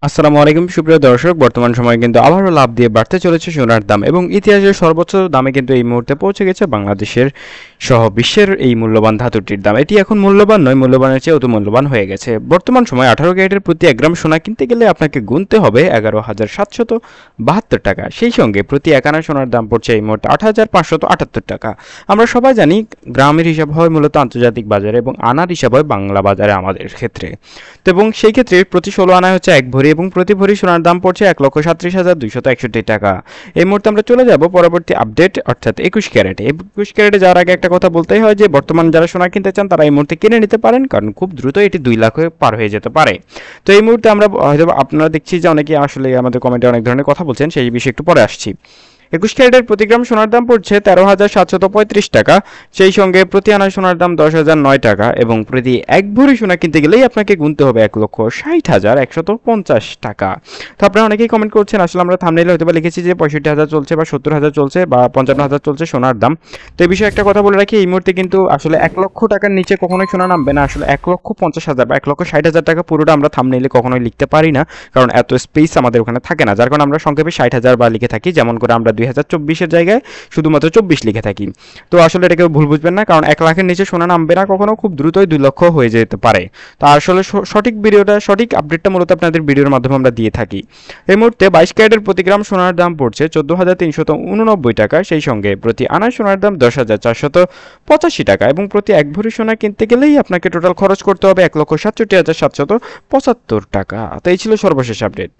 আসসালামু আলাইকুম সুপ্রিয় দর্শক, বর্তমান সময়ে কিন্তু আবারও লাভ দিয়ে বাড়তে চলেছে সোনার দাম এবং ইতিহাসের সর্বোচ্চ দামে কিন্তু এই মুহূর্তে পৌঁছে গেছে বাংলাদেশের সহ বিশ্বের এই মূল্যবান ধাতুটির দাম। এটি এখন মূল্যবান নয়, মূল্যবানের চেয়ে অতি মূল্যবান হয়ে গেছে। বর্তমান সময়ে 18 ক্যারেটের প্রতি 1 গ্রাম সোনা কিনতে গেলে আপনাকে গুনতে হবে 11,772 টাকা। সেই সঙ্গে প্রতি 1 আনা সোনার দাম পড়ছে এই মুহূর্তে 8,578 টাকা। আমরা সবাই জানি গ্রামের হিসাব হয় মূলত আন্তর্জাতিক বাজারে এবং আনার হিসাব হয় বাংলা বাজারে আমাদের ক্ষেত্রে। তো এবং সেই ক্ষেত্রে প্রতি 16 আনায় হচ্ছে 1 ভরি এবং প্রতি ভরি সোনার দাম পড়ছে 1,37,261 টাকা। এই মুহূর্তে আমরা চলে যাব পরবর্তী আপডেট অর্থাৎ 21 ক্যারেটে। 21 ক্যারেটে যাওয়ার আগে একটা কথা বলতেই হয় যে বর্তমান যারা সোনা কিনতে চান তারা এই মুহূর্তে কিনে নিতে পারেন, কারণ খুব দ্রুত এটি 2 লাখ পার হয়ে যেতে পারে। তো এই মুহূর্তে আমরা হয়তো আপনারা দেখছি যে অনেকে আসলে আমাদের কমেন্টে অনেক ধরনের কথা বলছেন, সেই বিষয়ে একটু পরে আসছি। 21 ক্যারেটের প্রতি গ্রাম সোনার দাম পড়ছে 13,735 টাকা। সেই সঙ্গে প্রতি আনা সোনার দাম 10,009 টাকা এবং প্রতি 1 ভরি সোনা কিনতে গেলেই আপনাকে গুনতে হবে 1,60,150 টাকা। তো আপনারা অনেকেই কমেন্ট করছেন, আসলে আমরা থাম্বনেইলে হয়তো লিখেছি যে 65,000 চলছে বা 70,000 চলছে বা 55,000 চলছে সোনার দাম। তো এই বিষয়ে একটা কথা বলে রাখি, এই মুহূর্তে কিন্তু আসলে 1 লক্ষ টাকার নিচে কখনোই সোনা নামবে না। আসলে 1,50,000 বা 1,60,000 টাকা পুরোটা আমরা থাম্বনেইলে কখনোই লিখতে পারি না, কারণ এত স্পেস আমাদের ওখানে থাকে না, যার কারণে আমরা সংক্ষেপে 60,000 বা লিখে থাকি। যেমন করে আমরা 2024-এর জায়গায় শুধুমাত্র 24 লিখে থাকি। তো আসলে এটাকে ভুল বুঝবেন না, কারণ 1 লাখের নিচে সোনা নামবে না কখনো, খুব দ্রুতই 2 লক্ষ হয়ে যেতে পারে। তো আসলে সঠিক ভিডিওটা, সঠিক আপডেটটা মূলত আপনাদের ভিডিওর মাধ্যমে আমরা দিয়ে থাকি। এই মুহূর্তে 22 ক্যারেটের প্রতি গ্রাম সোনার দাম পড়ছে 14,389 টাকা। সেই সঙ্গে প্রতি আনা সোনার দাম 10,485 টাকা এবং প্রতি 1 ভরি সোনা কিনতে গেলেই আপনাকে টোটাল খরচ করতে হবে 1,67,775 টাকা। তো এই ছিল সর্বশেষ আপডেট।